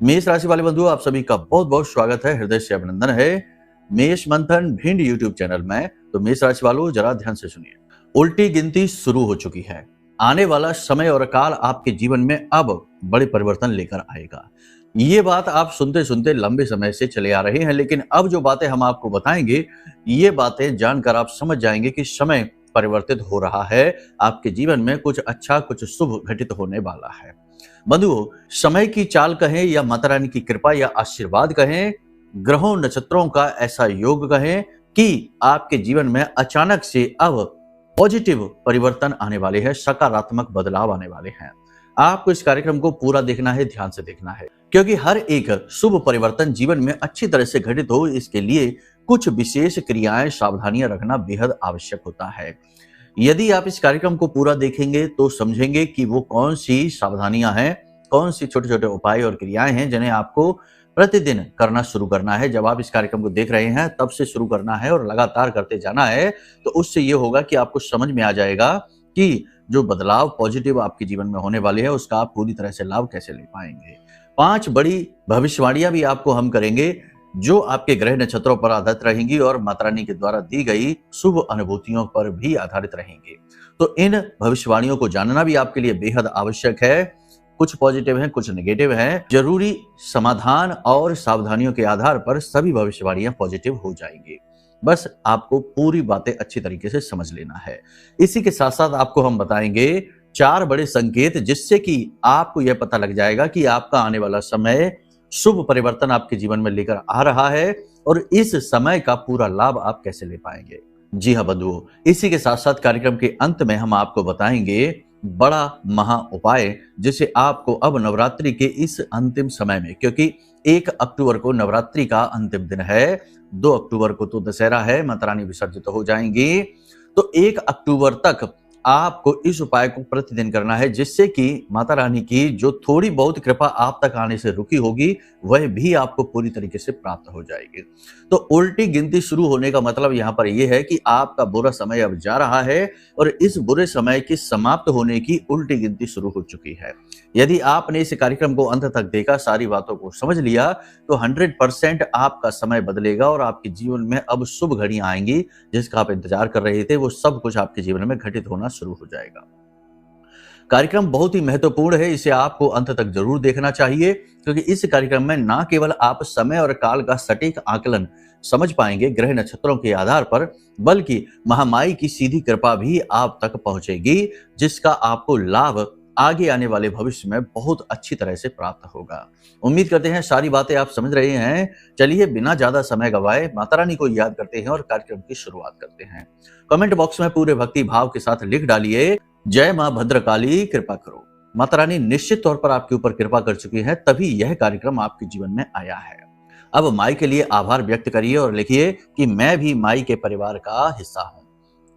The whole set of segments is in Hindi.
मेष राशि वाले बंधु, आप सभी का बहुत बहुत स्वागत है, हृदय से अभिनंदन है मेष मंथन भिंड यूट्यूब चैनल में। तो मेष राशि वालों, जरा ध्यान से सुनिए। उल्टी गिनती शुरू हो चुकी है। आने वाला समय और काल आपके जीवन में अब बड़े परिवर्तन लेकर आएगा। ये बात आप सुनते सुनते लंबे समय से चले आ रहे हैं, लेकिन अब जो बातें हम आपको बताएंगे, ये बातें जानकर आप समझ जाएंगे कि समय परिवर्तित हो रहा है। आपके जीवन में कुछ अच्छा, कुछ शुभ घटित होने वाला है। बंधुओं, समय की चाल कहें या माता रानी की कृपा या आशीर्वाद कहें, ग्रहों नक्षत्रों का ऐसा योग कहें कि आपके जीवन में अचानक से अब पॉजिटिव परिवर्तन आने वाले हैं, सकारात्मक बदलाव आने वाले हैं। आपको इस कार्यक्रम को पूरा देखना है, ध्यान से देखना है, क्योंकि हर एक शुभ परिवर्तन जीवन में अच्छी तरह से घटित हो, इसके लिए कुछ विशेष क्रियाएं, सावधानियां रखना बेहद आवश्यक होता है। यदि आप इस कार्यक्रम को पूरा देखेंगे तो समझेंगे कि वो कौन सी सावधानियां हैं, कौन सी छोटे छोटे उपाय और क्रियाएं हैं जिन्हें आपको प्रतिदिन करना शुरू करना है। जब आप इस कार्यक्रम को देख रहे हैं तब से शुरू करना है और लगातार करते जाना है, तो उससे ये होगा कि आपको समझ में आ जाएगा कि जो बदलाव पॉजिटिव आपके जीवन में होने वाले हैं उसका आप पूरी तरह से लाभ कैसे ले पाएंगे। 5 बड़ी भविष्यवाणियां भी आपको हम करेंगे जो आपके ग्रह नक्षत्रों पर आधारित रहेंगी और माता रानी के द्वारा दी गई शुभ अनुभूतियों पर भी आधारित रहेंगे। तो इन भविष्यवाणियों को जानना भी आपके लिए बेहद आवश्यक है। कुछ पॉजिटिव हैं, कुछ नेगेटिव हैं। जरूरी समाधान और सावधानियों के आधार पर सभी भविष्यवाणियां पॉजिटिव हो जाएंगी। बस आपको पूरी बातें अच्छी तरीके से समझ लेना है। इसी के साथ साथ आपको हम बताएंगे 4 बड़े संकेत, जिससे कि आपको यह पता लग जाएगा कि आपका आने वाला समय शुभ परिवर्तन आपके जीवन में लेकर आ रहा है और इस समय का पूरा लाभ आप कैसे ले पाएंगे। जी हाँ बंधुओं, इसी के साथ साथ कार्यक्रम के अंत में हम आपको बताएंगे बड़ा महा उपाय, जिसे आपको अब नवरात्रि के इस अंतिम समय में, क्योंकि 1 अक्टूबर को नवरात्रि का अंतिम दिन है, 2 अक्टूबर को तो दशहरा है, माता रानी विसर्जित हो जाएंगी, तो 1 अक्टूबर तक आपको इस उपाय को प्रतिदिन करना है, जिससे कि माता रानी की जो थोड़ी बहुत कृपा आप तक आने से रुकी होगी वह भी आपको पूरी तरीके से प्राप्त हो जाएगी। तो उल्टी गिनती शुरू होने का मतलब यहाँ पर यह है कि आपका बुरा समय अब जा रहा है और इस बुरे समय के समाप्त होने की उल्टी गिनती शुरू हो चुकी है। यदि आपने इस कार्यक्रम को अंत तक देखा, सारी बातों को समझ लिया, तो 100% आपका समय बदलेगा और आपके जीवन में अब शुभ घड़ियां आएंगी। जिसका आप इंतजार कर रहे थे वो सब कुछ आपके जीवन में घटित होना शुरू हो जाएगा। कार्यक्रम बहुत ही महत्वपूर्ण है, इसे आपको अंत तक जरूर देखना चाहिए, क्योंकि इस कार्यक्रम में न केवल आप समय और काल का सटीक आकलन समझ पाएंगे ग्रह नक्षत्रों के आधार पर, बल्कि महामाई की सीधी कृपा भी आप तक पहुंचेगी, जिसका आपको लाभ आगे आने वाले भविष्य में बहुत अच्छी तरह से प्राप्त होगा। उम्मीद करते हैं सारी बातें आप समझ रहे हैं। चलिए बिना ज्यादा समय गवाए माता रानी को याद करते हैं और कार्यक्रम की शुरुआत करते हैं। कमेंट बॉक्स में पूरे भक्ति भाव के साथ लिख डालिए, जय मां भद्रकाली कृपा करो। माता रानी निश्चित तौर पर आपके ऊपर कृपा कर चुकी है, तभी यह कार्यक्रम आपके जीवन में आया है। अब माई के लिए आभार व्यक्त करिए और लिखिए कि मैं भी माई के परिवार का हिस्सा हूं।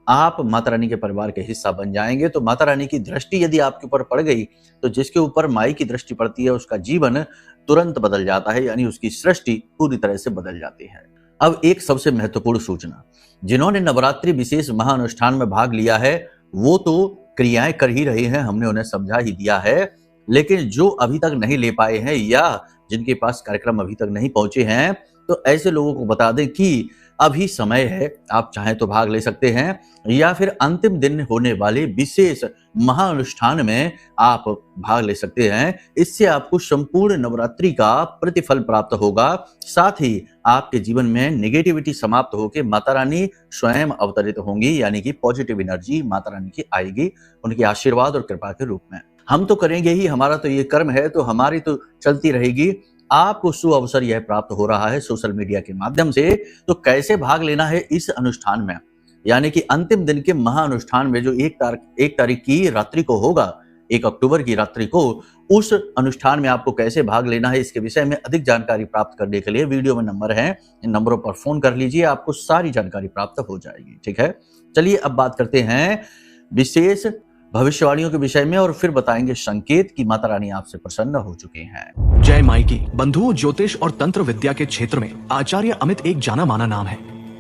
आप माता रानी के परिवार के हिस्सा बन जाएंगे तो माता रानी की दृष्टि यदि आपके ऊपर पड़ गई, तो जिसके ऊपर माई की दृष्टि पड़ती है उसका जीवन तुरंत बदल जाता है, यानी उसकी सृष्टि पूरी तरह से बदल जाती है। अब एक सबसे महत्वपूर्ण सूचना, जिन्होंने नवरात्रि विशेष महाअनुष्ठान में भाग लिया है वो तो क्रियाएं कर ही रहे हैं, हमने उन्हें समझा ही दिया है, लेकिन जो अभी तक नहीं ले पाए हैं या जिनके पास कार्यक्रम अभी तक नहीं पहुंचे हैं, तो ऐसे लोगों को बता दें कि अभी समय है, आप चाहें तो भाग ले सकते हैं, या फिर अंतिम दिन होने वाले विशेष महाअनुष्ठान में आप भाग ले सकते हैं। इससे आपको संपूर्ण नवरात्रि का प्रतिफल प्राप्त होगा, साथ ही आपके जीवन में नेगेटिविटी समाप्त होकर माता रानी स्वयं अवतरित होंगी, यानी कि पॉजिटिव एनर्जी माता रानी की आएगी उनके आशीर्वाद और कृपा के रूप में। हम तो करेंगे ही, हमारा तो ये कर्म है, तो हमारी तो चलती रहेगी। आपको सुअवसर यह प्राप्त हो रहा है सोशल मीडिया के माध्यम से, तो कैसे भाग लेना है इस अनुष्ठान में, यानी कि अंतिम दिन के महाअनुष्ठान में जो 1 तारीख की रात्रि को होगा, 1 अक्टूबर की रात्रि को, उस अनुष्ठान में आपको कैसे भाग लेना है, इसके विषय में अधिक जानकारी प्राप्त करने के लिए वीडियो में नंबर है, इन नंबरों पर फोन कर लीजिए, आपको सारी जानकारी प्राप्त हो जाएगी। ठीक है, चलिए अब बात करते हैं विशेष भविष्यवाणियों के विषय में और फिर बताएंगे संकेत कि माता रानी आपसे प्रसन्न हो चुके हैं। जय माई की। बंधुओं, ज्योतिष और तंत्र विद्या के क्षेत्र में आचार्य अमित एक जाना माना नाम है।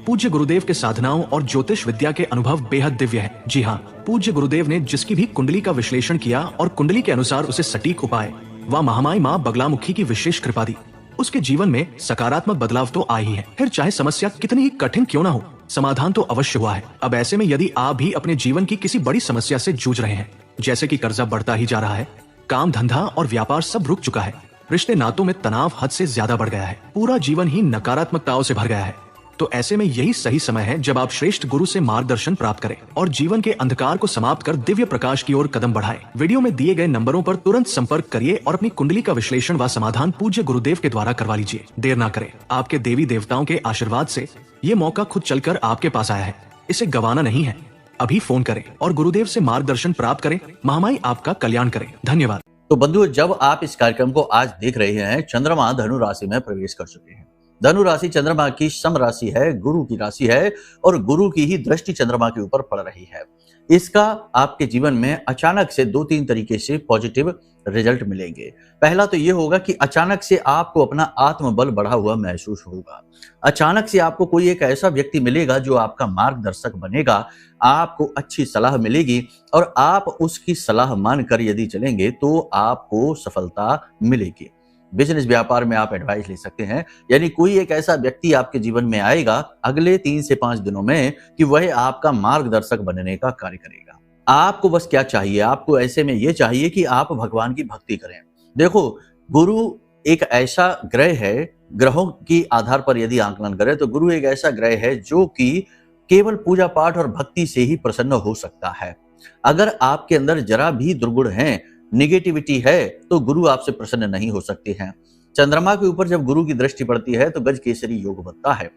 पूज्य गुरुदेव के साधनाओं और ज्योतिष विद्या के अनुभव बेहद दिव्य है। जी हाँ, पूज्य गुरुदेव ने जिसकी भी कुंडली का विश्लेषण किया और कुंडली के अनुसार उसे सटीक उपाय वह महामाई माँ बगलामुखी की विशेष कृपा दी। उसके जीवन में सकारात्मक बदलाव तो आ ही है, फिर चाहे समस्या कितनी ही कठिन क्यों ना हो, समाधान तो अवश्य हुआ है। अब ऐसे में यदि आप भी अपने जीवन की किसी बड़ी समस्या से जूझ रहे हैं, जैसे कि कर्जा बढ़ता ही जा रहा है, काम धंधा और व्यापार सब रुक चुका है, रिश्ते नातों में तनाव हद से ज्यादा बढ़ गया है, पूरा जीवन ही नकारात्मकताओं से भर गया है, तो ऐसे में यही सही समय है जब आप श्रेष्ठ गुरु से मार्गदर्शन प्राप्त करें और जीवन के अंधकार को समाप्त कर दिव्य प्रकाश की ओर कदम बढ़ाएं। वीडियो में दिए गए नंबरों पर तुरंत संपर्क करिए और अपनी कुंडली का विश्लेषण व समाधान पूज्य गुरुदेव के द्वारा करवा लीजिए। देर ना करें, आपके देवी देवताओं के आशीर्वाद से ये मौका खुद चलकर आपके पास आया है, इसे गंवाना नहीं है। अभी फोन करें और गुरुदेव से मार्गदर्शन प्राप्त करें। महामाई आपका कल्याण करें। धन्यवाद। तो बंधुओं, जब आप इस कार्यक्रम को आज देख रहे हैं, चंद्रमा धनु राशि में प्रवेश कर चुके हैं। धनु राशि चंद्रमा की सम राशि है, गुरु की राशि है और गुरु की ही दृष्टि चंद्रमा के ऊपर पड़ रही है। इसका आपके जीवन में अचानक से 2-3 तरीके से पॉजिटिव रिजल्ट मिलेंगे। पहला तो ये होगा कि अचानक से आपको अपना आत्मबल बढ़ा हुआ महसूस होगा। अचानक से आपको कोई एक ऐसा व्यक्ति मिलेगा जो आपका मार्गदर्शक बनेगा, आपको अच्छी सलाह मिलेगी और आप उसकी सलाह मानकर यदि चलेंगे तो आपको सफलता मिलेगी। बिजनेस व्यापार में आप एडवाइस ले सकते हैं, यानी कोई एक ऐसा व्यक्ति आपके जीवन में आएगा अगले 3 से 5 दिनों में कि वह आपका मार्गदर्शक बनने का कार्य करेगा। आपको बस क्या चाहिए, आपको ऐसे में यह चाहिए कि आप भगवान की भक्ति करें। देखो, गुरु एक ऐसा ग्रह है, ग्रहों की आधार पर यदि आकलन करें तो गुरु एक ऐसा ग्रह है जो कि केवल पूजा पाठ और भक्ति से ही प्रसन्न हो सकता है। अगर आपके अंदर जरा भी दुर्गुण है, निगेटिविटी है, तो गुरु आपसे प्रसन्न नहीं हो सकते हैं। चंद्रमा के ऊपर जब गुरु की दृष्टि पड़ती है तो गज केसरी योग बनता है,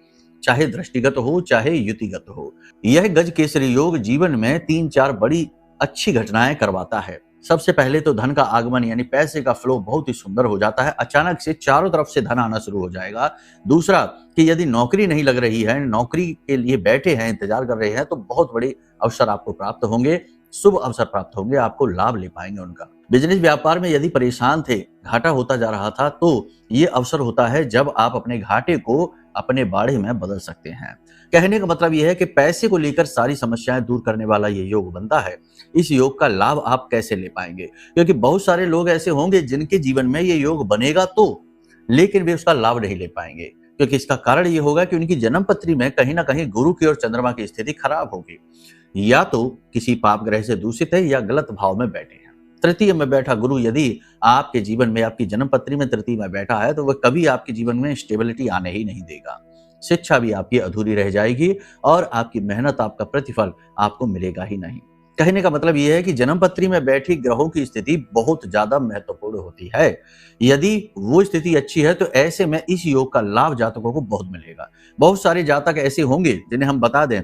चाहे दृष्टिगत हो चाहे युतिगत हो। यह गज केसरी योग जीवन में 3-4 बड़ी अच्छी घटनाएं करवाता है। सबसे पहले तो धन का आगमन यानी पैसे का फ्लो बहुत ही सुंदर हो जाता है, अचानक से चारों तरफ से धन आना शुरू हो जाएगा। दूसरा कि यदि नौकरी नहीं लग रही है, नौकरी के लिए बैठे हैं, इंतजार कर रहे हैं, तो बहुत बड़े अवसर आपको प्राप्त होंगे, शुभ अवसर प्राप्त होंगे, आपको लाभ ले पाएंगे उनका। बिजनेस व्यापार में यदि परेशान थे, घाटा होता जा रहा था, तो ये अवसर होता है जब आप अपने घाटे को अपने बाड़े में बदल सकते हैं। कहने का मतलब यह है कि पैसे को लेकर सारी समस्याएं दूर करने वाला ये योग बनता है। इस योग का लाभ आप कैसे ले पाएंगे? क्योंकि बहुत सारे लोग ऐसे होंगे जिनके जीवन में ये योग बनेगा तो, लेकिन वे उसका लाभ नहीं ले पाएंगे, क्योंकि इसका कारण ये होगा कि उनकी जन्म पत्री में कहीं ना कहीं गुरु की और चंद्रमा की स्थिति खराब होगी, या तो किसी पाप ग्रह से दूषित है या गलत भाव में बैठे हैं। तृतीय में बैठा गुरु यदि आपके जीवन में, आपकी जन्म पत्री में तृतीय में बैठा है, तो वह कभी आपके जीवन में स्टेबिलिटी आने ही नहीं देगा। शिक्षा भी आपकी अधूरी रह जाएगी और आपकी मेहनत, आपका प्रतिफल आपको मिलेगा ही नहीं। कहने का मतलब यह है कि जन्म पत्री में बैठी ग्रहों की स्थिति बहुत ज्यादा महत्वपूर्ण होती है। यदि वो स्थिति अच्छी है तो ऐसे में इस योग का लाभ जातकों को बहुत मिलेगा। बहुत सारे जातक ऐसे होंगे जिन्हें हम बता दें,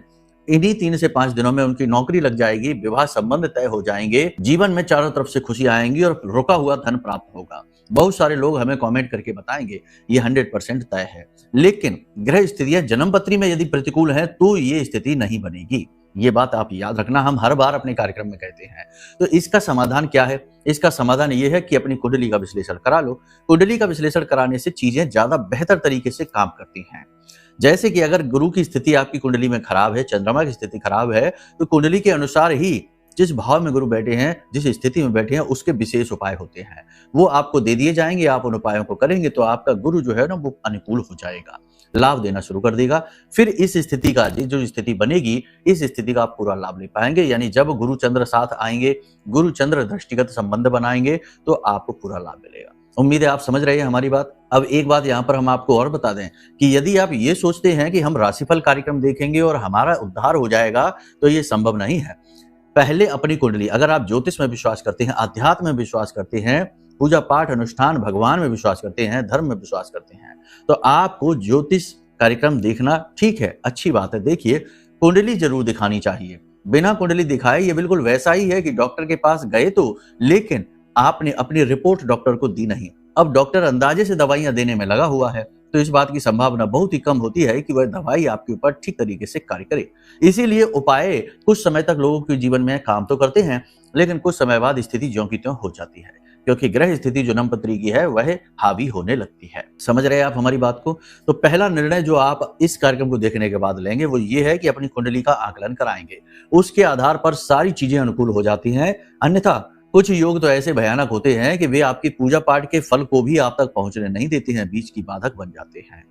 इन्हीं 3 से 5 दिनों में उनकी नौकरी लग जाएगी, विवाह संबंध तय हो जाएंगे, जीवन में चारों तरफ से खुशी आएंगी और रुका हुआ धन प्राप्त होगा। बहुत सारे लोग हमें कमेंट करके बताएंगे ये 100% तय है। लेकिन ग्रह स्थितियां जन्म पत्री में यदि प्रतिकूल है तो ये स्थिति नहीं बनेगी। ये बात आप याद रखना, हम हर बार अपने कार्यक्रम में कहते हैं। तो इसका समाधान क्या है? इसका समाधान ये है कि अपनी कुंडली का विश्लेषण करा लो। कुंडली का विश्लेषण कराने से चीजें ज्यादा बेहतर तरीके से काम करती हैं। जैसे कि अगर गुरु की स्थिति आपकी कुंडली में खराब है, चंद्रमा की स्थिति खराब है, तो कुंडली के अनुसार ही जिस भाव में गुरु बैठे हैं, जिस स्थिति में बैठे हैं, उसके विशेष उपाय होते हैं, वो आपको दे दिए जाएंगे। आप उन उपायों को करेंगे तो आपका गुरु जो है ना वो अनुकूल हो जाएगा, लाभ देना शुरू कर देगा। फिर इस स्थिति का, जो स्थिति बनेगी, इस स्थिति का आप पूरा लाभ ले पाएंगे। यानी जब गुरु चंद्र साथ आएंगे, गुरु चंद्र दृष्टिगत संबंध बनाएंगे, तो आपको पूरा लाभ मिलेगा। उम्मीद है आप समझ रहे हैं हमारी बात। अब एक बात यहाँ पर हम आपको और बता दें कि यदि आप ये सोचते हैं कि हम राशिफल कार्यक्रम देखेंगे और हमारा उद्धार हो जाएगा, तो ये संभव नहीं है। पहले अपनी कुंडली, अगर आप ज्योतिष में विश्वास करते हैं, अध्यात्म में विश्वास करते हैं, पूजा पाठ अनुष्ठान भगवान में विश्वास करते हैं, धर्म में विश्वास करते हैं, तो आपको ज्योतिष कार्यक्रम देखना ठीक है, अच्छी बात है। देखिए, कुंडली जरूर दिखानी चाहिए। बिना कुंडली दिखाए ये बिल्कुल वैसा ही है कि डॉक्टर के पास गए तो, लेकिन आपने अपनी रिपोर्ट डॉक्टर को दी नहीं। अब डॉक्टर अंदाजे से दवाइयां देने में लगा हुआ है, तो इस बात की संभावना बहुत ही कम होती है कि वह दवाई आपके ऊपर ठीक तरीके से कार्य करे। इसीलिए उपाय कुछ समय तक लोगों के जीवन में काम तो करते हैं, लेकिन कुछ समय बाद स्थिति ज्यों की त्यों हो जाती है, क्योंकि ग्रह स्थिति जो जन्मपत्री की है वह हावी होने लगती है। समझ रहे हैं आप हमारी बात को? तो पहला निर्णय जो आप इस कार्यक्रम को देखने के बाद लेंगे वो ये है कि अपनी कुंडली का आकलन कराएंगे। उसके आधार पर सारी चीजें अनुकूल हो जाती हैं, अन्यथा कुछ योग तो ऐसे भयानक होते हैं कि वे आपकी पूजा पाठ के फल को भी आप तक पहुंचने नहीं देते हैं, बीच की बाधक बन जाते हैं।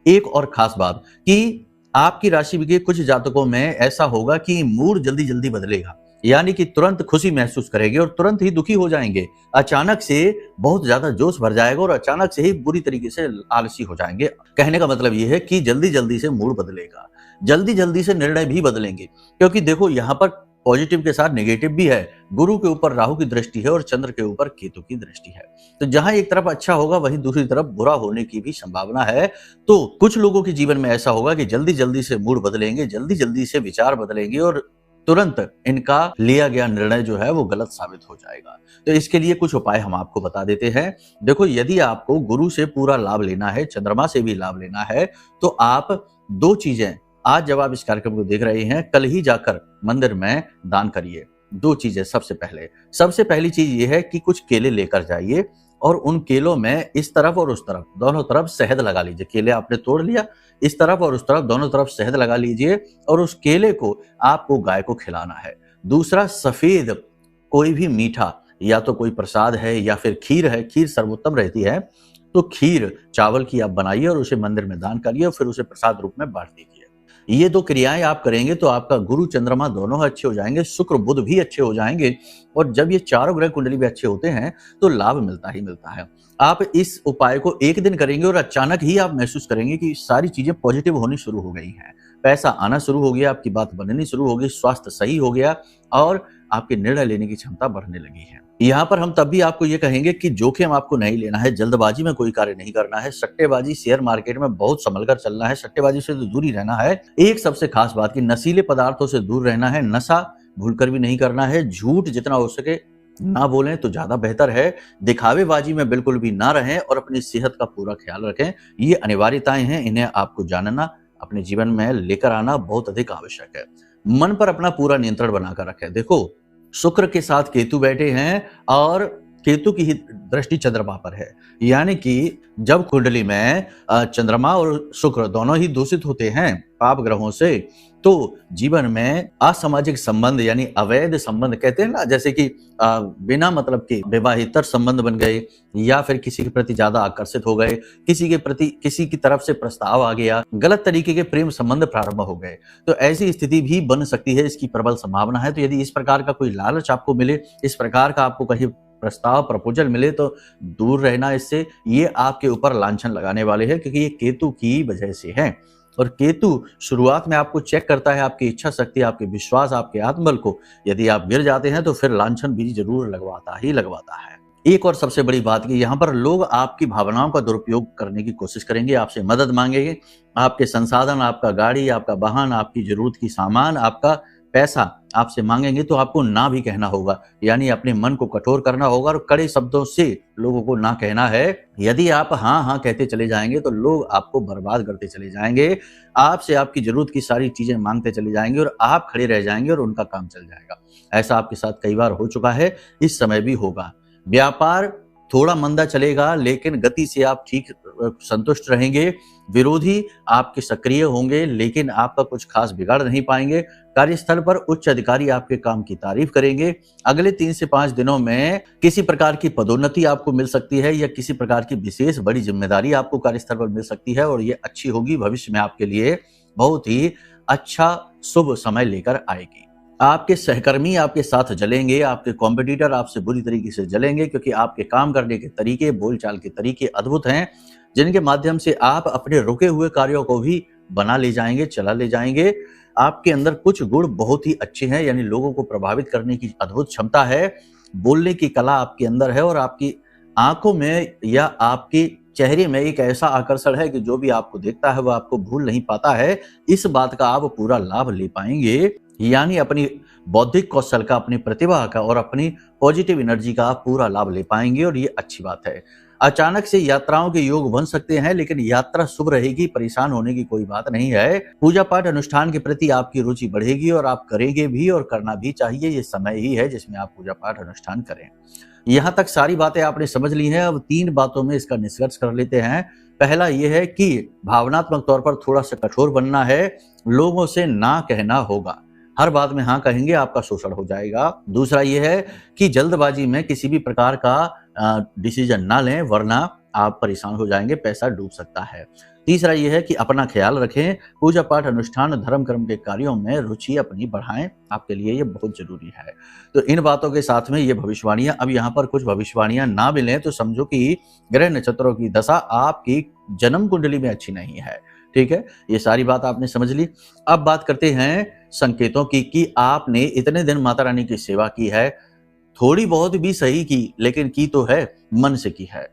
एक और खास बात कि आपकी राशि के कुछ जातकों में ऐसा होगा कि मूड जल्दी जल्दी बदलेगा, यानी कि तुरंत खुशी महसूस करेंगे और तुरंत ही दुखी हो जाएंगे। अचानक से बहुत ज्यादा जोश भर जाएगा और अचानक से ही बुरी तरीके से आलसी हो जाएंगे। कहने का मतलब यह है कि जल्दी जल्दी से मूड बदलेगा, जल्दी जल्दी से निर्णय भी बदलेंगे, क्योंकि देखो यहाँ पर पॉजिटिव के साथ नेगेटिव भी है। गुरु के ऊपर राहु की दृष्टि है और चंद्र के ऊपर केतु की दृष्टि है, तो जहां एक तरफ अच्छा होगा वहीं दूसरी तरफ बुरा होने की भी संभावना है। तो कुछ लोगों के जीवन में ऐसा होगा कि जल्दी जल्दी से मूड बदलेंगे, जल्दी जल्दी से विचार बदलेंगे और तुरंत इनका लिया गया निर्णय जो है वो गलत साबित हो जाएगा। तो इसके लिए कुछ उपाय हम आपको बता देते हैं। देखो, यदि आपको गुरु से पूरा लाभ लेना है, चंद्रमा से भी लाभ लेना है, तो आप दो चीजें आज जब आप इस कार्यक्रम को देख रहे हैं, कल ही जाकर मंदिर में दान करिए। दो चीजें, सबसे पहली चीज ये है कि कुछ केले लेकर जाइए और उन केलों में इस तरफ और उस तरफ दोनों तरफ शहद लगा लीजिए। केले आपने तोड़ लिया, इस तरफ और उस तरफ दोनों तरफ शहद लगा लीजिए और उस केले को आपको गाय को खिलाना है। दूसरा, सफेद कोई भी मीठा, या तो कोई प्रसाद है या फिर खीर है, खीर सर्वोत्तम रहती है, तो खीर चावल की आप बनाइए और उसे मंदिर में दान करिए और फिर उसे प्रसाद रूप में बांट दीजिए। ये दो क्रियाएं आप करेंगे तो आपका गुरु चंद्रमा दोनों अच्छे हो जाएंगे, शुक्र बुध भी अच्छे हो जाएंगे, और जब ये चारों ग्रह कुंडली भी अच्छे होते हैं तो लाभ मिलता ही मिलता है। आप इस उपाय को एक दिन करेंगे और अचानक ही आप महसूस करेंगे कि सारी चीजें पॉजिटिव होनी शुरू हो गई हैं, पैसा आना शुरू हो गया, आपकी बात बननी शुरू हो गई, स्वास्थ्य सही हो गया और आपके निर्णय लेने की क्षमता बढ़ने लगी है। यहाँ पर हम तब भी आपको ये कहेंगे कि जोखिम आपको नहीं लेना है, जल्दबाजी में कोई कार्य नहीं करना है, सट्टेबाजी शेयर मार्केट में बहुत संभल कर चलना है, सट्टेबाजी से तो दूर ही रहना है। एक सबसे खास बात कि नशीले पदार्थों से दूर रहना है, नशा भूलकर भी नहीं करना है, झूठ जितना हो सके ना बोलें तो ज्यादा बेहतर है, दिखावेबाजी में बिल्कुल भी ना रहें और अपनी सेहत का पूरा ख्याल रखें। ये अनिवार्यताएं हैं, इन्हें आपको जानना, अपने जीवन में लेकर आना बहुत अधिक आवश्यक है। मन पर अपना पूरा नियंत्रण बनाकर रखें। देखो, शुक्र के साथ केतु बैठे हैं और केतु की ही दृष्टि चंद्रमा पर है, यानी कि जब कुंडली में चंद्रमा और शुक्र दोनों ही दूषित होते हैं पाप ग्रहों से, तो जीवन में असामाजिक संबंध यानी अवैध संबंध कहते हैं ना, जैसे कि बिना मतलब के विवाहितर संबंध बन गए, या फिर किसी के प्रति ज्यादा आकर्षित हो गए, किसी के प्रति किसी की तरफ से प्रस्ताव आ गया, गलत तरीके के प्रेम संबंध प्रारंभ हो गए, तो ऐसी स्थिति भी बन सकती है, इसकी प्रबल संभावना है। तो यदि इस प्रकार का कोई लालच आपको मिले, इस प्रकार का आपको कहीं प्रस्ताव प्रपोजल मिले, तो दूर रहना इससे। ये आपके ऊपर लांछन लगाने वाले हैं, क्योंकि ये केतु की वजह से है। और केतु शुरुआत में आपको चेक करता है आपकी इच्छा शक्ति, आपके विश्वास, आपके आत्मबल को। यदि आप गिर जाते हैं तो फिर लांछन भी जरूर लगवाता ही लगवाता है। एक और सबसे बड़ी बात कि यहाँ पर लोग आपकी भावनाओं का दुरुपयोग करने की कोशिश करेंगे, आपसे मदद मांगेंगे, आपके संसाधन, आपका गाड़ी, आपका वाहन, आपकी जरूरत की सामान, आपका पैसा आपसे मांगेंगे, तो आपको ना भी कहना होगा, यानी अपने मन को कठोर करना होगा और कड़े शब्दों से लोगों को ना कहना है। यदि आप हाँ हाँ कहते चले जाएंगे तो लोग आपको बर्बाद करते चले जाएंगे, आपसे आपकी जरूरत की सारी चीजें मांगते चले जाएंगे और आप खड़े रह जाएंगे और उनका काम चल जाएगा। ऐसा आपके साथ कई बार हो चुका है, इस समय भी होगा। व्यापार थोड़ा मंदा चलेगा, लेकिन गति से आप ठीक संतुष्ट रहेंगे। विरोधी आपके सक्रिय होंगे, लेकिन आपका कुछ खास बिगाड़ नहीं पाएंगे। कार्यस्थल पर उच्च अधिकारी आपके काम की तारीफ करेंगे। अगले 3 से 5 दिनों में किसी प्रकार की पदोन्नति आपको मिल सकती है, या किसी प्रकार की विशेष बड़ी जिम्मेदारी आपको कार्यस्थल पर मिल सकती है, और ये अच्छी होगी, भविष्य में आपके लिए बहुत ही अच्छा शुभ समय लेकर आएगी। आपके सहकर्मी आपके साथ जलेंगे, आपके कॉम्पिटिटर आपसे बुरी तरीके से जलेंगे, क्योंकि आपके काम करने के तरीके, बोलचाल के तरीके अद्भुत हैं, जिनके माध्यम से आप अपने रुके हुए कार्यों को भी बना ले जाएंगे, चला ले जाएंगे। आपके अंदर कुछ गुण बहुत ही अच्छे हैं, यानी लोगों को प्रभावित करने की अद्भुत क्षमता है, बोलने की कला आपके अंदर है, और आपकी आंखों में या आपके चेहरे में एक ऐसा आकर्षण है कि जो भी आपको देखता है वह आपको भूल नहीं पाता है। इस बात का आप पूरा लाभ ले पाएंगे, यानी अपनी बौद्धिक कौशल का, अपनी प्रतिभा का और अपनी पॉजिटिव एनर्जी का आप पूरा लाभ ले पाएंगे, और ये अच्छी बात है। अचानक से यात्राओं के योग बन सकते हैं, लेकिन यात्रा शुभ रहेगी, परेशान होने की कोई बात नहीं है। पूजा पाठ अनुष्ठान के प्रति आपकी रुचि बढ़ेगी और आप करेंगे भी, और करना भी चाहिए। ये समय ही है जिसमें आप पूजा पाठ अनुष्ठान करें। यहाँ तक सारी बातें आपने समझ ली हैं। अब 3 बातों में इसका निष्कर्ष कर लेते हैं। पहला यह है कि भावनात्मक तौर पर थोड़ा सा कठोर बनना है, लोगों से ना कहना होगा। हर बात में हाँ कहेंगे, आपका शोषण हो जाएगा। दूसरा ये है कि जल्दबाजी में किसी भी प्रकार का डिसीजन ना लें, वरना आप परेशान हो जाएंगे, पैसा डूब सकता है। तीसरा ये है कि अपना ख्याल रखें, पूजा पाठ अनुष्ठान धर्म कर्म के कार्यों में रुचि अपनी बढ़ाएं, आपके लिए ये बहुत जरूरी है। तो इन बातों के साथ में ये भविष्यवाणियां, अब यहाँ पर कुछ भविष्यवाणियां ना मिलें तो समझो कि ग्रह नक्षत्रों की दशा आपकी जन्म कुंडली में अच्छी नहीं है। ठीक है, ये सारी बात आपने समझ ली। अब बात करते हैं संकेतों की कि आपने इतने दिन माता रानी की सेवा की है, थोड़ी बहुत भी सही की, लेकिन की तो है, मन से की है।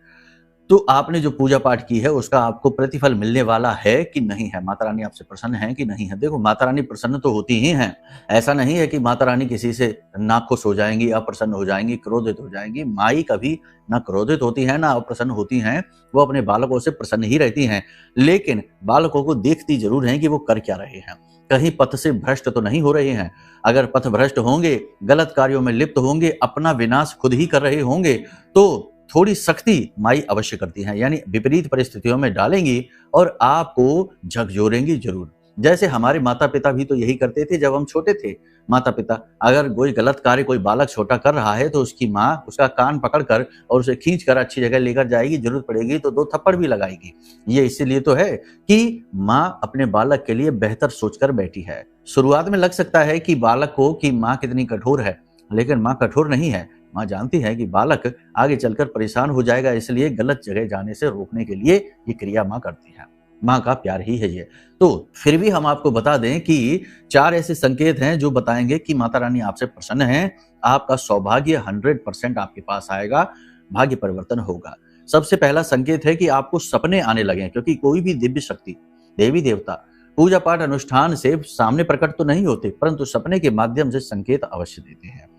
तो आपने जो पूजा पाठ की है उसका आपको प्रतिफल मिलने वाला है कि नहीं है, माता रानी आपसे प्रसन्न है कि नहीं है। देखो, माता रानी प्रसन्न तो होती ही हैं, ऐसा नहीं है कि माता रानी किसी से नाखुश हो जाएंगी, अप्रसन्न हो जाएंगी, क्रोधित हो जाएंगी। माई कभी ना क्रोधित होती है ना अप्रसन्न होती हैं, वो अपने बालकों से प्रसन्न ही रहती हैं, लेकिन बालकों को देखती जरूर हैं कि वो कर क्या रहे हैं, कहीं पथ से भ्रष्ट तो नहीं हो रहे हैं। अगर पथ भ्रष्ट होंगे, गलत कार्यों में लिप्त होंगे, अपना विनाश खुद ही कर रहे होंगे, तो थोड़ी सख्ती माई अवश्य करती हैं, यानी विपरीत परिस्थितियों में डालेंगी और आपको झकझोरेंगी जरूर। जैसे हमारे माता पिता भी तो यही करते थे जब हम छोटे थे। माता पिता अगर कोई गलत कार्य कोई बालक छोटा कर रहा है तो उसकी माँ उसका कान पकड़कर और उसे खींचकर अच्छी जगह लेकर जाएगी, जरूरत पड़ेगी तो 2 थप्पड़ भी लगाएगी। ये इसीलिए तो है कि माँ अपने बालक के लिए बेहतर सोचकर बैठी है। शुरुआत में लग सकता है कि बालक को कि माँ कितनी कठोर है, लेकिन माँ कठोर नहीं है। माँ जानती है कि बालक आगे चलकर परेशान हो जाएगा, इसलिए गलत जगह जाने से रोकने के लिए ये क्रिया माँ करती है। माँ का प्यार ही है ये। तो फिर भी हम आपको बता दें कि 4 ऐसे संकेत हैं जो बताएंगे कि माता रानी आपसे प्रसन्न है, आपका सौभाग्य 100% आपके पास आएगा, भाग्य परिवर्तन होगा। सबसे पहला संकेत है कि आपको सपने आने लगे, क्योंकि कोई भी दिव्य शक्ति, देवी देवता पूजा पाठ अनुष्ठान से सामने प्रकट तो नहीं होते, परंतु सपने के माध्यम से संकेत अवश्य देते हैं।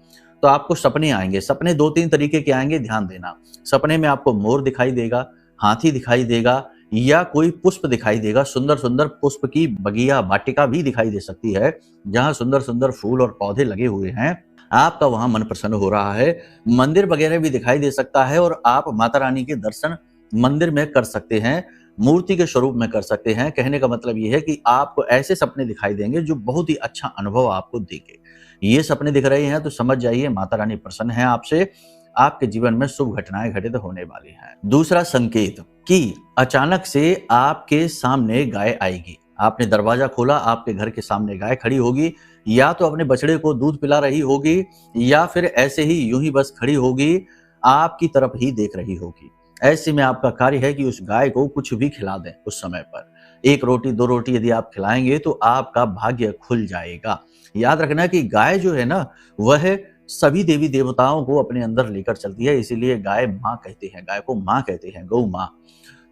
तो आपको सपने आएंगे। सपने 2-3 तरीके के आएंगे, ध्यान देना। सपने में आपको मोर दिखाई देगा, हाथी दिखाई देगा, या कोई पुष्प दिखाई देगा। सुंदर सुंदर पुष्प की बगिया वाटिका भी दिखाई दे सकती है, जहां सुंदर सुंदर फूल और पौधे लगे हुए हैं, आपका वहां मन प्रसन्न हो रहा है। मंदिर वगैरह भी दिखाई दे सकता है और आप माता रानी के दर्शन मंदिर में कर सकते हैं, मूर्ति के स्वरूप में कर सकते हैं। कहने का मतलब ये है कि आपको ऐसे सपने दिखाई देंगे जो बहुत ही अच्छा अनुभव आपको देंगे। ये सपने दिख रहे हैं तो समझ जाइए माता रानी प्रसन्न है आपसे, आपके जीवन में शुभ घटनाएं घटित होने वाली हैं। दूसरा संकेत कि अचानक से आपके सामने गाय आएगी। आपने दरवाजा खोला, आपके घर के सामने गाय खड़ी होगी, या तो अपने बछड़े को दूध पिला रही होगी, या फिर ऐसे ही यूं ही बस खड़ी होगी, आपकी तरफ ही देख रही होगी। ऐसे में आपका कार्य है कि उस गाय को कुछ भी खिला दें उस समय पर। 1 रोटी 2 रोटी यदि आप खिलाएंगे तो आपका भाग्य खुल जाएगा। याद रखना कि गाय जो है ना, वह सभी देवी देवताओं को अपने अंदर लेकर चलती है, इसीलिए गाय माँ कहते हैं, गाय को माँ कहते हैं, गौ माँ।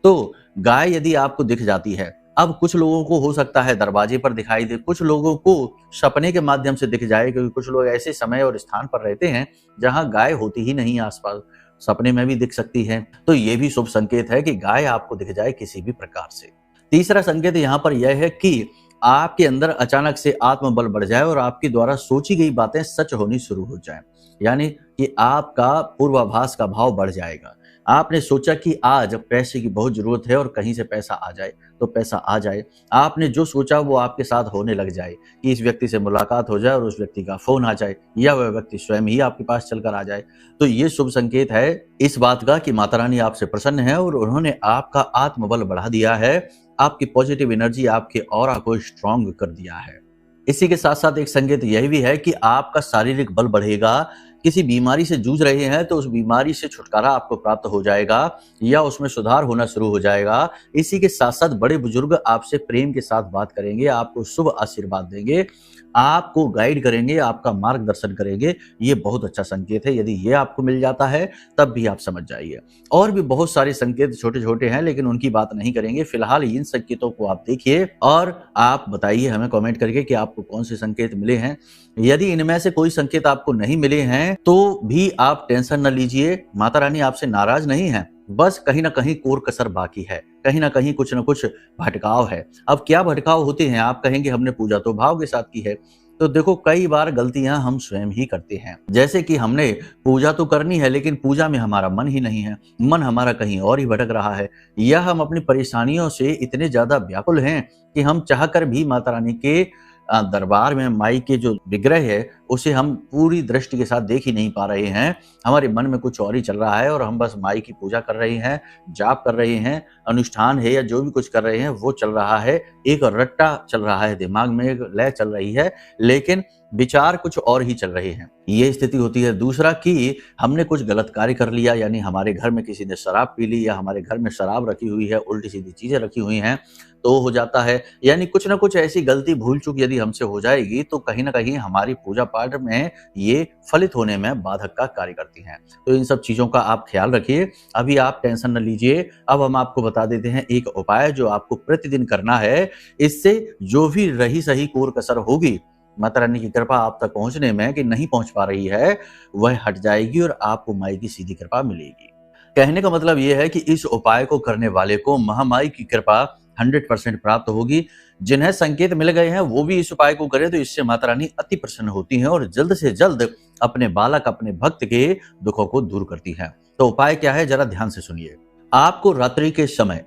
तो गाय यदि आपको दिख जाती है, अब कुछ लोगों को हो सकता है दरवाजे पर दिखाई दे, कुछ लोगों को सपने के माध्यम से दिख जाए, क्योंकि कुछ लोग ऐसे समय और स्थान पर रहते हैं जहां गाय होती ही नहीं आसपास, सपने में भी दिख सकती है। तो ये भी शुभ संकेत है कि गाय आपको दिख जाए किसी भी प्रकार से। तीसरा संकेत यहाँ पर यह है कि आपके अंदर अचानक से आत्मबल बढ़ जाए और आपके द्वारा सोची गई बातें सच होनी शुरू हो जाए, यानी कि आपका पूर्वाभास का भाव बढ़ जाएगा। आपने सोचा कि आज पैसे की बहुत जरूरत है और कहीं से पैसा आ जाए तो पैसा आ जाए। आपने जो सोचा वो आपके साथ होने लग जाए, कि इस व्यक्ति से मुलाकात हो जाए और उस व्यक्ति का फोन आ जाए, या वह व्यक्ति स्वयं ही आपके पास चलकर आ जाए। तो ये शुभ संकेत है इस बात का कि माता रानी आपसे प्रसन्न है और उन्होंने आपका आत्मबल बढ़ा दिया है, आपकी पॉजिटिव एनर्जी, आपके ऑरा को स्ट्रांग कर दिया है। इसी के साथ साथ एक संकेत यह भी है कि आपका शारीरिक बल बढ़ेगा। किसी बीमारी से जूझ रहे हैं तो उस बीमारी से छुटकारा आपको प्राप्त हो जाएगा या उसमें सुधार होना शुरू हो जाएगा। इसी के साथ साथ बड़े बुजुर्ग आपसे प्रेम के साथ बात करेंगे, आपको शुभ आशीर्वाद देंगे, आपको गाइड करेंगे, आपका मार्गदर्शन करेंगे। ये बहुत अच्छा संकेत है। यदि ये आपको मिल जाता है तब भी आप समझ जाइए। और भी बहुत सारे संकेत छोटे छोटे हैं, लेकिन उनकी बात नहीं करेंगे। फिलहाल इन संकेतों को आप देखिए और आप बताइए हमें कमेंट करके कि आपको कौन से संकेत मिले हैं। यदि इनमें से कोई संकेत आपको नहीं मिले हैं तो भी आप टेंशन न लीजिए, माता रानी आपसे नाराज नहीं है, बस कहीं ना कहीं कोर कसर बाकी है, कहीं ना कहीं कुछ न कुछ भटकाव है। अब क्या भटकाव होते हैं? आप कहेंगे हमने पूजा तो भाव के साथ की है, तो देखो कई बार गलतियां हम स्वयं ही करते हैं। जैसे कि हमने पूजा तो करनी है लेकिन पूजा में हमारा मन ही नहीं है, मन हमारा कहीं और ही भटक रहा है, या हम अपनी परेशानियों से इतने ज्यादा व्याकुल हैं कि हम चाहकर भी माता रानी के दरबार में माई के जो विग्रह है उसे हम पूरी दृष्टि के साथ देख ही नहीं पा रहे हैं। हमारे मन में कुछ और ही चल रहा है और हम बस माई की पूजा कर रहे हैं, जाप कर रहे हैं, अनुष्ठान है या जो भी कुछ कर रहे हैं वो चल रहा है, एक रट्टा चल रहा है, दिमाग में एक लय चल रही है, लेकिन विचार कुछ और ही चल रहे हैं। ये स्थिति होती है। दूसरा कि हमने कुछ गलत कार्य कर लिया, यानी हमारे घर में किसी ने शराब पी ली या हमारे घर में शराब रखी हुई है, उल्टी सीधी चीजें रखी हुई हैं, तो हो जाता है। यानी कुछ ना कुछ ऐसी गलती भूल चूक यदि हमसे हो जाएगी तो कहीं ना कहीं हमारी पूजा पाठ में ये फलित होने में बाधक का कार्य करती हैं। तो इन सब चीजों का आप ख्याल रखिए। अभी आप टेंशन न लीजिए। अब हम आपको बता देते हैं एक उपाय जो आपको प्रतिदिन करना है। इससे जो भी रही सही कोर कसर होगी, माता रानी की कृपा आप तक पहुंचने में कि नहीं पहुंच पा रही है, वह हट जाएगी और आपको माई की सीधी कृपा मिलेगी। कहने का मतलब यह है कि इस उपाय को करने वाले को महामाई की कृपा 100% प्राप्त होगी। जिन्हें संकेत मिल गए हैं वो भी इस उपाय को करें तो इससे माता रानी अति प्रसन्न होती हैं और जल्द से जल्द अपने बालक, अपने भक्त के दुखों को दूर करती हैं। तो उपाय क्या है, जरा ध्यान से सुनिए। आपको रात्रि के समय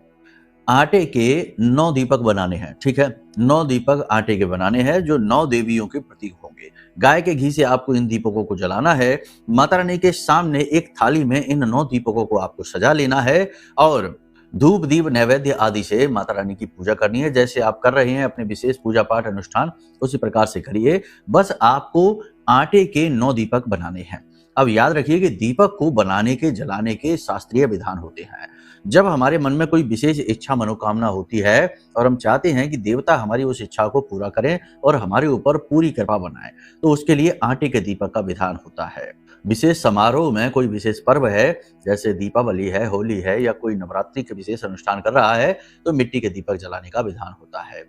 आटे के 9 दीपक बनाने हैं। ठीक है, 9 दीपक आटे के बनाने हैं जो 9 देवियों के प्रतीक होंगे। गाय के घी से आपको इन दीपकों को जलाना है। माता रानी के सामने एक थाली में इन 9 दीपकों को आपको सजा लेना है और धूप दीप नैवेद्य आदि से माता रानी की पूजा करनी है। जैसे आप कर रहे हैं अपने विशेष पूजा पाठ अनुष्ठान, उसी प्रकार से करिए। बस आपको आटे के 9 दीपक बनाने हैं। अब याद रखिए कि दीपक को बनाने के, जलाने के शास्त्रीय विधान होते हैं। जब हमारे मन में कोई विशेष इच्छा, मनोकामना होती है और हम चाहते हैं कि देवता हमारी उस इच्छा को पूरा करें और हमारे ऊपर पूरी कृपा बनाए, तो उसके लिए आटे के दीपक का विधान होता है। विशेष समारोह में, कोई विशेष पर्व है, जैसे दीपावली है, होली है या कोई नवरात्रि के विशेष अनुष्ठान कर रहा है, तो मिट्टी के दीपक जलाने का विधान होता है।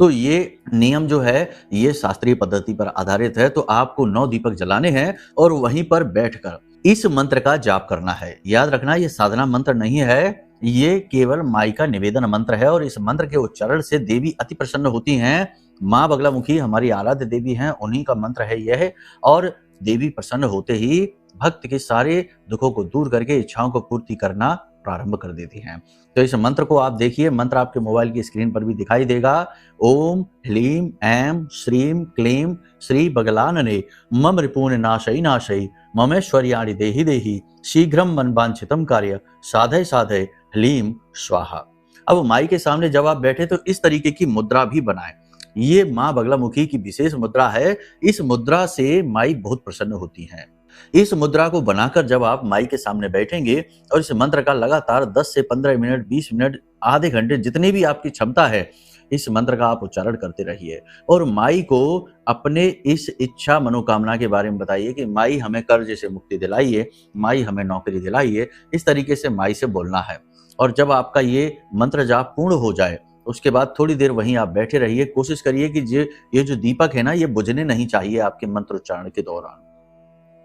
तो ये नियम जो है ये शास्त्रीय पद्धति पर आधारित है। तो आपको 9 दीपक जलाने हैं और वहीं पर बैठकर इस मंत्र का जाप करना है। याद रखना, ये साधना मंत्र नहीं है, ये केवल माई का निवेदन मंत्र है और इस मंत्र के उच्चारण से देवी अति प्रसन्न होती हैं। माँ बगलामुखी हमारी आराध्य देवी हैं, उन्हीं का मंत्र है यह। और देवी प्रसन्न होते ही भक्त के सारे दुखों को दूर करके इच्छाओं को पूर्ति करना प्रारंभ कर देती हैं। तो इस मंत्र को आप देखिए, मंत्र आपके मोबाइल की स्क्रीन पर भी दिखाई देगा। ओम ह्लीम ऐं श्रीम क्लीम श्री बगलानने मम रिपूर्ण नाशई नाशई ममेश्वर्याणि देहि देहि शीघ्रम मन वांछितम कार्य साधय साधय ह्लीम स्वाहा। अब माई के सामने जब आप बैठे तो इस तरीके की मुद्रा भी बनाएं। ये माँ बगलामुखी की विशेष मुद्रा है। इस मुद्रा से माई बहुत प्रसन्न होती हैं। इस मुद्रा को बनाकर जब आप माई के सामने बैठेंगे और इस मंत्र का लगातार 10 से 15 मिनट, 20 मिनट, आधे घंटे, जितनी भी आपकी क्षमता है, इस मंत्र का आप उच्चारण करते रहिए और माई को अपने इस इच्छा, मनोकामना के बारे में बताइए कि माई हमें कर्ज से मुक्ति दिलाइए, माई हमें नौकरी दिलाइए। इस तरीके से माई से बोलना है। और जब आपका ये मंत्र जाप पूर्ण हो जाए उसके बाद थोड़ी देर वहीं आप बैठे रहिए। कोशिश करिए कि ये जो दीपक है ना, ये बुझने नहीं चाहिए आपके मंत्र उच्चारण के दौरान।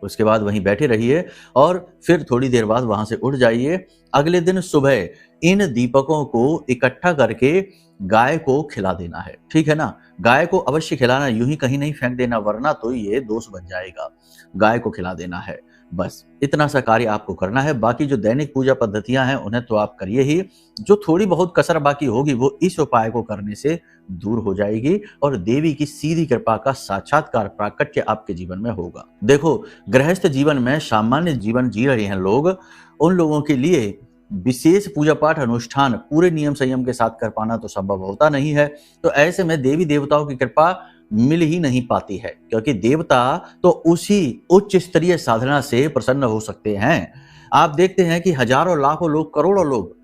उसके बाद वहीं बैठे रहिए और फिर थोड़ी देर बाद वहां से उठ जाइए। अगले दिन सुबह इन दीपकों को इकट्ठा करके गाय को खिला देना है। ठीक है ना, गाय को अवश्य खिलाना, यूं ही कहीं नहीं फेंक देना, वरना तो ये दोष बन जाएगा। गाय को खिला देना है। बस इतना सा कार्य आपको करना है। बाकी जो दैनिक पूजा पद्धतियां हैं उन्हें तो आप करिए ही। जो थोड़ी बहुत कसर बाकी होगी वो इस उपाय को करने से दूर हो जाएगी और देवी की सीधी कृपा का साक्षात्कार, प्राकट्य आपके जीवन में होगा। देखो, गृहस्थ जीवन में, सामान्य जीवन जी रहे हैं लोग, उन लोगों के लिए विशेष पूजा पाठ अनुष्ठान पूरे नियम संयम के साथ कर पाना तो संभव होता नहीं है। तो ऐसे में देवी देवताओं की कृपा मिल ही नहीं पाती है, क्योंकि देवता तो उसी उच्च स्तरीय साधना से प्रसन्न हो सकते हैं। आप देखते हैं कि हजारों, लाखों लोग, करोड़ों लोग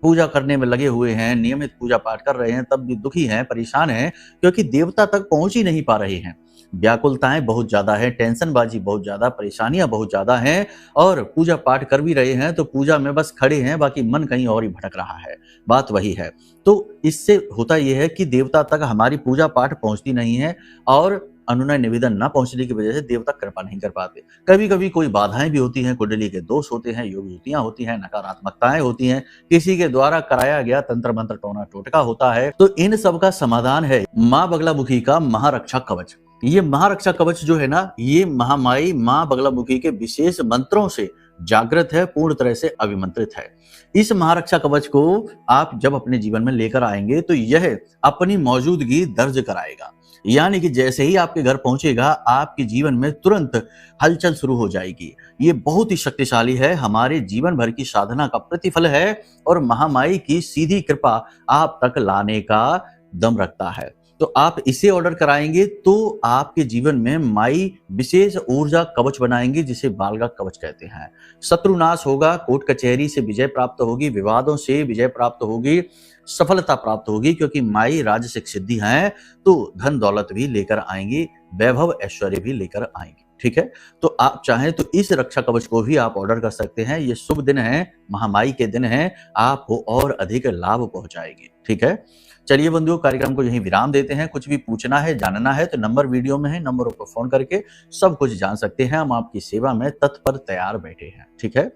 पूजा करने में लगे हुए हैं, नियमित पूजा पाठ कर रहे हैं, तब भी दुखी हैं, परेशान हैं, क्योंकि देवता तक पहुंच ही नहीं पा रहे हैं। व्याकुलताएं बहुत ज्यादा है, टेंशनबाजी बहुत ज्यादा, परेशानियां बहुत ज्यादा हैं और पूजा पाठ कर भी रहे हैं तो पूजा में बस खड़े हैं, बाकी मन कहीं और ही भटक रहा है। बात वही है। तो इससे होता यह है कि देवता तक हमारी पूजा पाठ पहुंचती नहीं है और अनुनय निवेदन न पहुंचने की वजह से देवता कृपा नहीं कर पाते। कभी कभी कोई बाधाएं भी होती हैं, कुंडली के दोष होते हैं, योग युतियां होती हैं, नकारात्मकताएं होती हैं, किसी के द्वारा कराया गया तंत्र मंत्र टोना टोटका होता है। तो इन सब का समाधान है माँ बगलामुखी का महारक्षा कवच। ये महारक्षा कवच जो है ना, ये महामाई माँ बगलामुखी के विशेष मंत्रों से जागृत है, पूर्ण तरह से अभिमंत्रित है। इस महारक्षा कवच को आप जब अपने जीवन में लेकर आएंगे तो यह अपनी मौजूदगी दर्ज कराएगा। यानी कि जैसे ही आपके घर पहुंचेगा आपके जीवन में तुरंत हलचल शुरू हो जाएगी। ये बहुत ही शक्तिशाली है, हमारे जीवन भर की साधना का प्रतिफल है और महामाई की सीधी कृपा आप तक लाने का दम रखता है। तो आप इसे ऑर्डर कराएंगे तो आपके जीवन में माई विशेष ऊर्जा कवच बनाएंगे, जिसे बालगा कवच कहते हैं। शत्रुनाश होगा, कोर्ट कचहरी से विजय प्राप्त होगी, विवादों से विजय प्राप्त होगी, सफलता प्राप्त होगी, क्योंकि माई राजसिक सिद्धि हैं तो धन दौलत भी लेकर आएंगी, वैभव ऐश्वर्य भी लेकर आएंगी। ठीक है, तो आप चाहें तो इस रक्षा कवच को भी आप ऑर्डर कर सकते हैं। ये शुभ दिन है, महामाई के दिन है, आपको और अधिक लाभ पहुंचाएगी। ठीक है, चलिए बंधुओं, कार्यक्रम को यहीं विराम देते हैं। कुछ भी पूछना है, जानना है तो नंबर वीडियो में है, नंबरों पर फोन करके सब कुछ जान सकते हैं। हम आपकी सेवा में तत्पर तैयार बैठे हैं। ठीक है,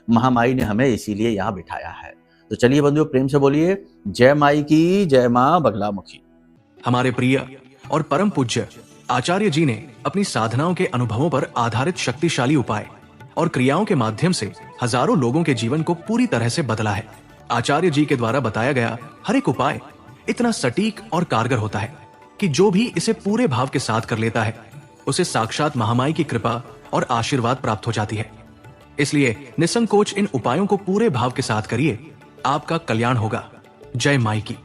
महामाई ने हमें इसीलिए यहाँ बिठाया है। तो चलिए बंधुओं, प्रेम से बोलिए जय माई की, जय मां बगलामुखी। हमारे प्रिय और परम पूज्य आचार्य जी ने अपनी साधनाओं के अनुभवों पर आधारित शक्तिशाली उपाय और क्रियाओं के माध्यम से हजारों लोगों के जीवन को पूरी तरह से बदला है। आचार्य जी के द्वारा बताया गया हर एक उपाय इतना सटीक और कारगर होता है कि जो भी इसे पूरे भाव के साथ कर लेता है उसे साक्षात महामाई की कृपा और आशीर्वाद प्राप्त हो जाती है। इसलिए निसंकोच इन उपायों को पूरे भाव के साथ करिए, आपका कल्याण होगा। जय माई की।